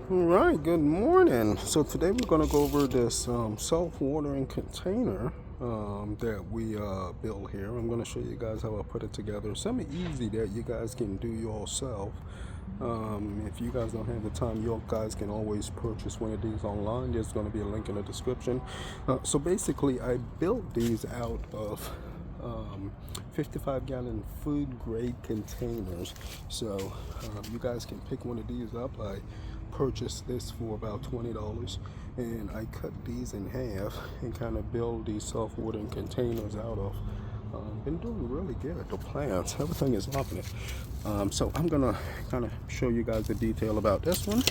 All right, good morning. So today we're going to go over this self-watering container that we built here. I'm going to show you guys how I put it together. Something easy that you guys can do yourself. If you guys don't have the time, you guys can always purchase one of these online. There's going to be a link in the description. So basically, I built these out of 55-gallon food grade containers. So you guys can pick one of these up. I purchased this for about $20, and I cut these in half and kind of build these self-watering containers out of. Been doing really good. The plants, everything is loving it. So I'm gonna kind of show you guys the detail about this one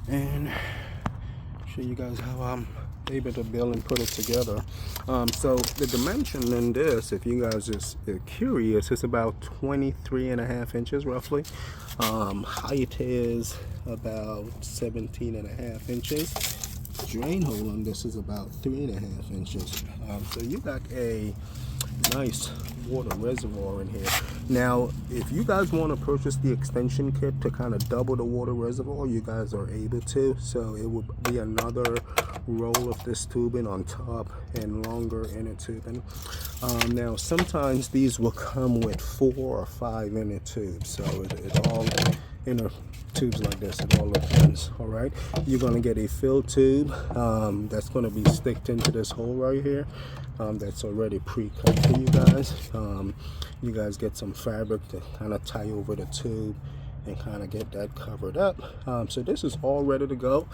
and show you guys how I'm able to build and put it together. So the dimension in this, if you guys just are curious, it's about 23.5 inches roughly. Height is about 17.5 inches. Drain hole on this is about 3.5 inches. So you got a nice water reservoir in here. Now if you guys want to purchase the extension kit to kind of double the water reservoir, you guys are able to. So it would be another roll of this tubing on top and longer inner tubing. Now sometimes these will come with 4 or 5 inner tubes, so it all inner tubes like this, it all depends. All right, you're going to get a fill tube that's going to be sticked into this hole right here. That's already pre-cut for you guys. You guys get some fabric to kind of tie over the tube and kind of get that covered up. So this is all ready to go.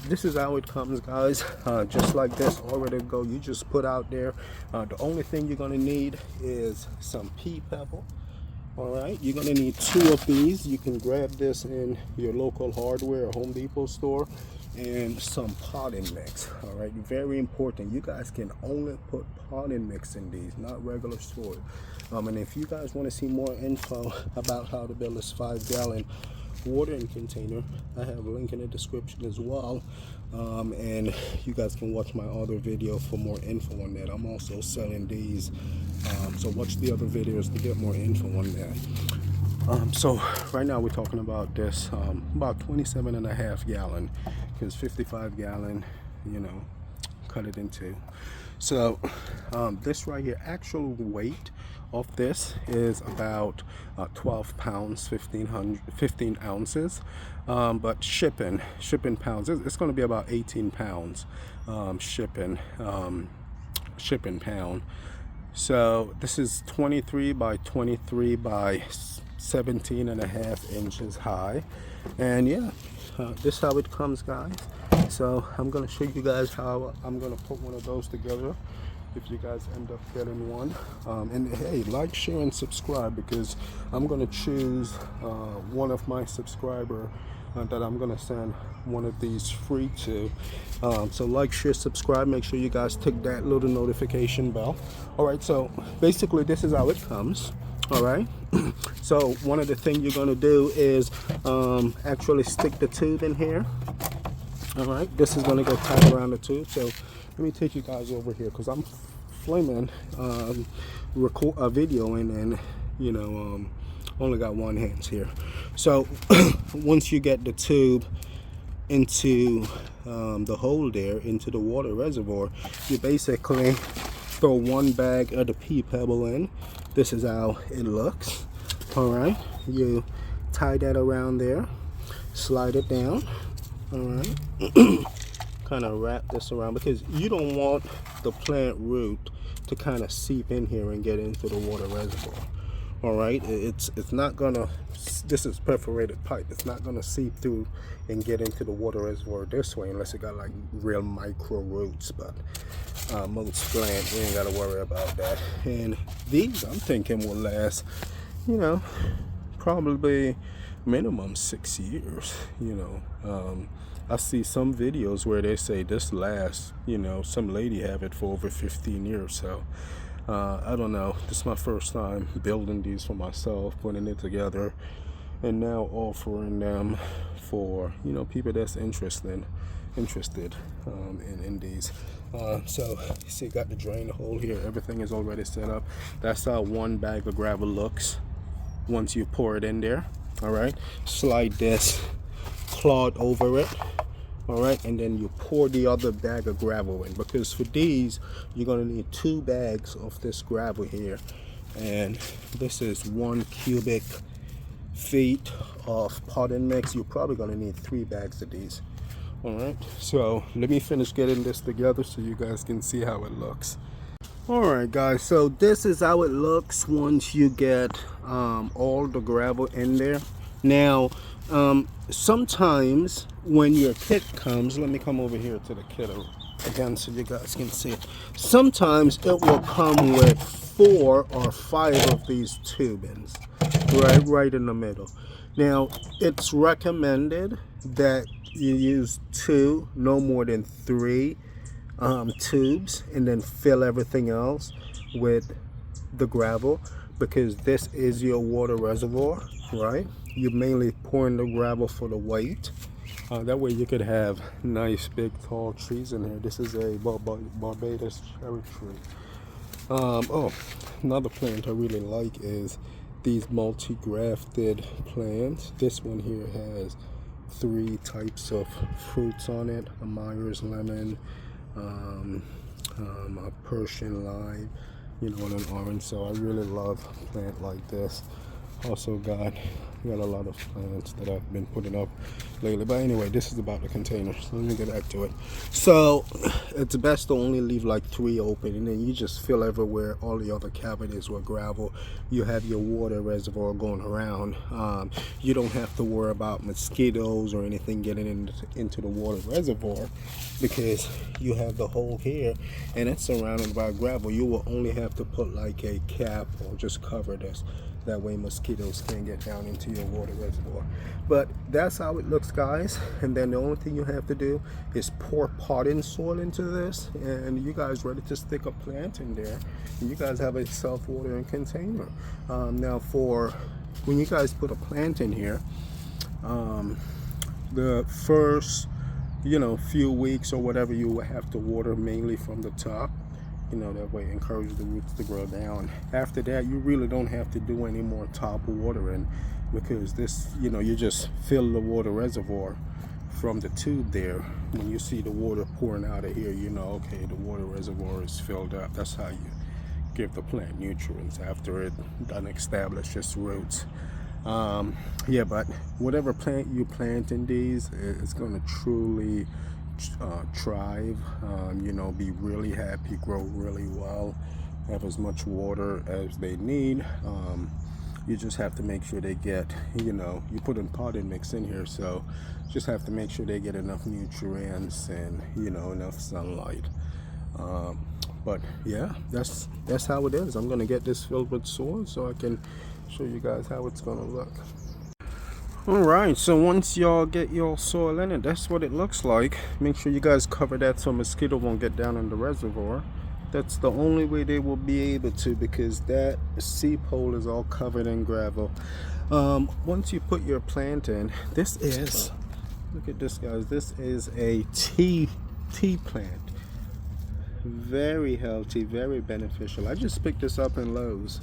This is how it comes, guys. Just like this, all ready to go. You just put out there. The only thing you're going to need is some pea pebble. All right, you're going to need 2 of these. You can grab this in your local hardware or Home Depot store. And some potting mix. All right, very important. You guys can only put potting mix in these, not regular soil. And if you guys want to see more info about how to build this 5-gallon watering container, I have a link in the description as well. And you guys can watch my other video for more info on that. I'm also selling these, so watch the other videos to get more info on that. So right now we're talking about this about 27.5 gallon, because 55 gallon, you know, cut it into. So this right here, actual weight of this is about 12 pounds, 15 ounces, but shipping pounds, it's going to be about 18 pounds shipping pound. So this is 23 by 23 by 17.5 inches high. And yeah, this is how it comes, guys. So I'm gonna show you guys how I'm gonna put one of those together if you guys end up getting one. And hey, like, share, and subscribe, because I'm gonna choose one of my subscriber that I'm gonna send one of these free to. So like, share, subscribe, make sure you guys tick that little notification bell. All right, so basically this is how it comes. All right, so one of the things you're going to do is actually stick the tube in here. All right, this is going to go tight around the tube. So let me take you guys over here, because I'm filming record a video and you know, only got one hand here. So once you get the tube into the hole there, into the water reservoir, you basically throw one bag of the pea pebble in. This is how it looks. All right, you tie that around there, slide it down. All right, kind of wrap this around, because you don't want the plant root to kind of seep in here and get into the water reservoir. All right, it's not gonna, this is perforated pipe, it's not gonna seep through and get into the water reservoir this way, unless it got like real micro roots. But most plant, we ain't gotta worry about that. And these, I'm thinking, will last, you know, probably minimum 6 years. You know, I see some videos where they say this lasts, you know, some lady have it for over 15 years. So I don't know, this is my first time building these for myself, putting it together, and now offering them for, you know, people that's interested in these. So you see, got the drain hole here, everything is already set up. That's how one bag of gravel looks once you pour it in there. All right, slide this clod over it. All right, and then you pour the other bag of gravel in, because for these you're going to need 2 bags of this gravel here, and this is 1 cubic feet of potting mix. You're probably going to need 3 bags of these. All right, so let me finish getting this together so you guys can see how it looks. All right guys, so this is how it looks once you get all the gravel in there. Now sometimes when your kit comes, let me come over here to the kit again so you guys can see it. Sometimes it will come with 4 or 5 of these tubings right in the middle. Now it's recommended that you use 2, no more than 3 tubes, and then fill everything else with the gravel, because this is your water reservoir, right? You're mainly pouring the gravel for the weight. That way you could have nice big tall trees in here. This is a Barbados cherry tree. Oh, another plant I really like is these multi-grafted plants. This one here has 3 types of fruits on it: a Myers lemon, a Persian lime, and an orange. So I really love a plant like this. Also got a lot of plants that I've been putting up lately, but anyway, this is about the container, so let me get back to it. So it's best to only leave like 3 open, and then you just fill everywhere, all the other cavities with gravel. You have your water reservoir going around. You don't have to worry about mosquitoes or anything getting into the water reservoir, because you have the hole here and it's surrounded by gravel. You will only have to put like a cap or just cover this. That way mosquitoes can't get down into your water reservoir. But that's how it looks, guys. And then the only thing you have to do is pour potting soil into this, and you guys ready to stick a plant in there, and you guys have a self-watering container. Now for when you guys put a plant in here, the first few weeks or whatever, you will have to water mainly from the top. That way encourage the roots to grow down. After that, you really don't have to do any more top watering, because this, you just fill the water reservoir from the tube there. When you see the water pouring out of here, okay, the water reservoir is filled up. That's how you give the plant nutrients after it done establish its roots. Yeah, but whatever plant you plant in these, it's going to truly thrive, be really happy, grow really well, have as much water as they need. You just have to make sure they get, you put in potting mix in here, so just have to make sure they get enough nutrients and enough sunlight. But yeah, that's how it is. I'm gonna get this filled with soil so I can show you guys how it's gonna look. Alright, so once y'all get your soil in it, that's what it looks like. Make sure you guys cover that so mosquito won't get down in the reservoir. That's the only way they will be able to, because that seep hole is all covered in gravel. Once you put your plant in, this is, look at this, guys, this is a tea plant. Very healthy, very beneficial. I just picked this up in Lowe's.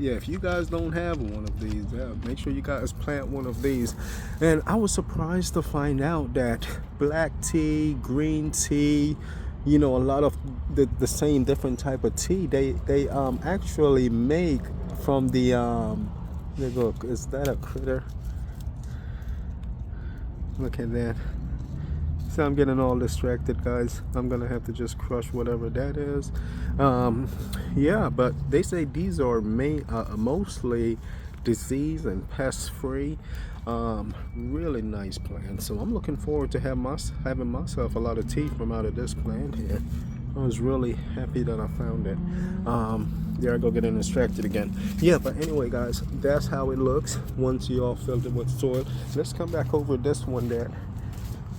Yeah, if you guys don't have one of these, make sure you guys plant one of these. And I was surprised to find out that black tea, green tea, a lot of the same different type of tea, they actually make from the there go, is that a critter? Look at that. So I'm getting all distracted, guys. I'm gonna have to just crush whatever that is. Yeah, but they say these are mostly disease and pest free. Really nice plant. So I'm looking forward to having myself a lot of tea from out of this plant here. I was really happy that I found it. There I go, getting distracted again. Yeah, but anyway, guys, that's how it looks once you all filled it with soil. Let's come back over this one that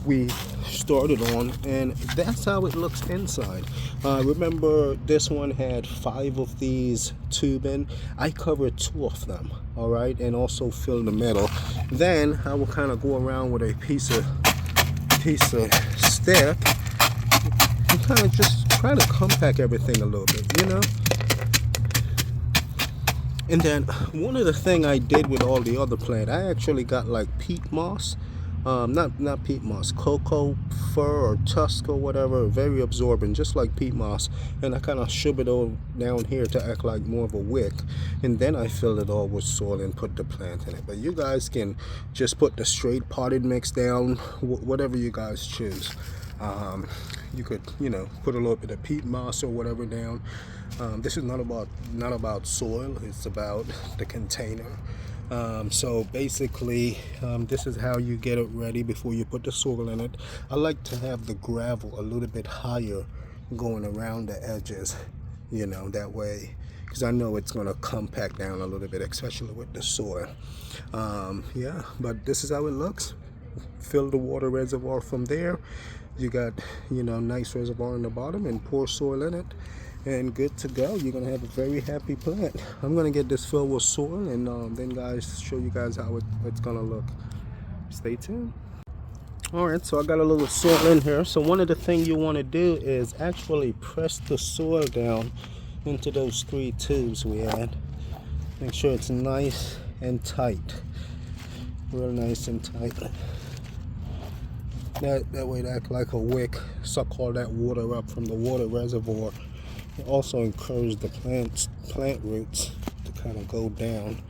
we started on, and that's how it looks inside. Remember, this one had 5 of these tubing. I covered 2 of them, all right, and also filled the middle. Then I will kind of go around with a piece of stick and kind of just try to compact everything a little bit, And then one of the thing I did with all the other plant, I actually got like peat moss not peat moss, cocoa fur or tusk or whatever, very absorbent, just like peat moss. And I kind of shove it all down here to act like more of a wick, and then I fill it all with soil and put the plant in it. But you guys can just put the straight potted mix down, whatever you guys choose. You could, put a little bit of peat moss or whatever down. This is not about soil, it's about the container. So basically, this is how you get it ready before you put the soil in it. I like to have the gravel a little bit higher going around the edges, that way, because I know it's going to compact down a little bit, especially with the soil. Yeah, but this is how it looks. Fill the water reservoir from there. You got, nice reservoir in the bottom, and pour soil in it, and good to go. You're gonna have a very happy plant. I'm gonna get this filled with soil, and then guys, show you guys how it's gonna look. Stay tuned. All right, so I got a little soil in here. So one of the things you want to do is actually press the soil down into those 3 tubes we had. Make sure it's nice and tight, real nice and tight. That way it act like a wick, suck all that water up from the water reservoir. It also encourages the plant roots to kind of go down.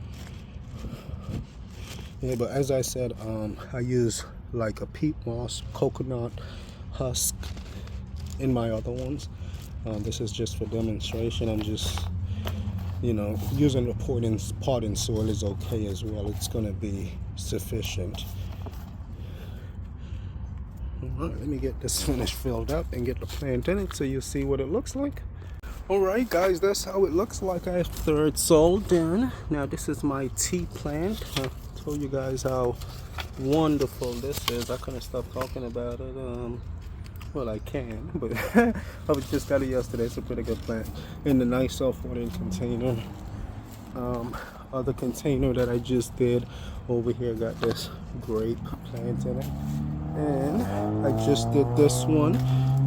Yeah, but as I said, I use like a peat moss, coconut husk in my other ones. This is just for demonstration. I'm just, using the potting soil is okay as well. It's gonna be sufficient. Alright, let me get this finished filled up and get the plant in it so you see what it looks like. Alright guys, that's how it looks like after it's all done. Now this is my tea plant. I told you guys how wonderful this is. I couldn't stop talking about it. Well, I can, but I just got it yesterday. It's a pretty good plant in the nice self-watering container. Other container that I just did over here got this grape plant in it. And I just did this one,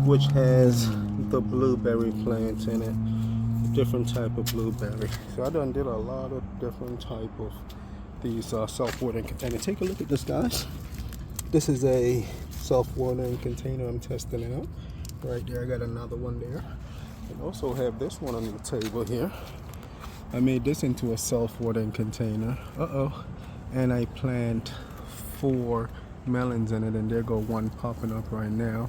which has the blueberry plant in it, different type of blueberry. So I done did a lot of different type of these self-watering containers. Take a look at this, guys. This is a self-watering container I'm testing out. Right there, I got another one there. And also have this one on the table here. I made this into a self-watering container. And I plant 4 melons in it, and there go one popping up right now.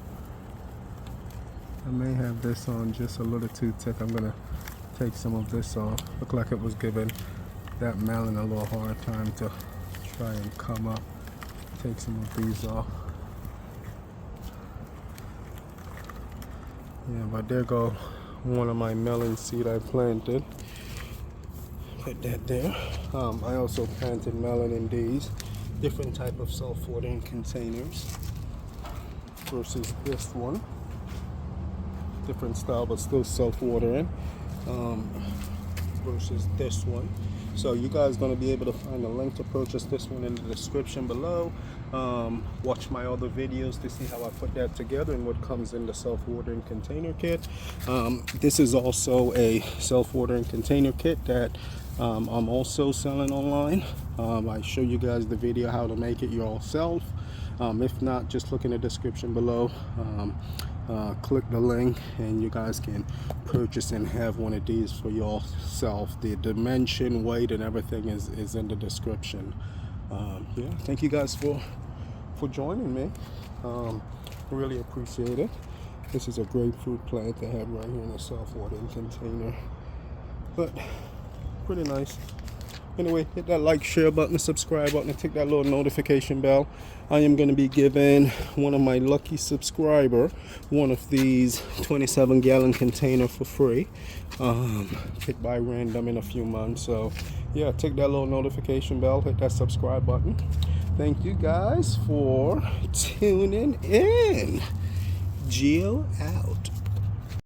I may have this on just a little too thick. I'm gonna take some of this off. Looked like it was giving that melon a little hard time to try and come up. Take some of these off. Yeah, but there go one of my melon seed I planted. Put that there. I also planted melon in these different type of self-watering containers versus this one. Different style, but still self-watering, versus this one. So you guys going to be able to find a link to purchase this one in the description below. Watch my other videos to see how I put that together and what comes in the self-watering container kit. This is also a self-watering container kit that I'm also selling online. I show you guys the video how to make it yourself. If not, just look in the description below. Click the link and you guys can purchase and have one of these for yourself. The dimension, weight, and everything is in the description. Yeah, thank you guys for joining me. Really appreciate it. This is a grapefruit plant they have right here in a self-watering container, but pretty nice. Anyway, hit that like, share button, subscribe button, and tick that little notification bell. I am going to be giving one of my lucky subscriber one of these 27-gallon container for free, picked by random in a few months. So yeah, tick that little notification bell, hit that subscribe button. Thank you guys for tuning in. Geo out.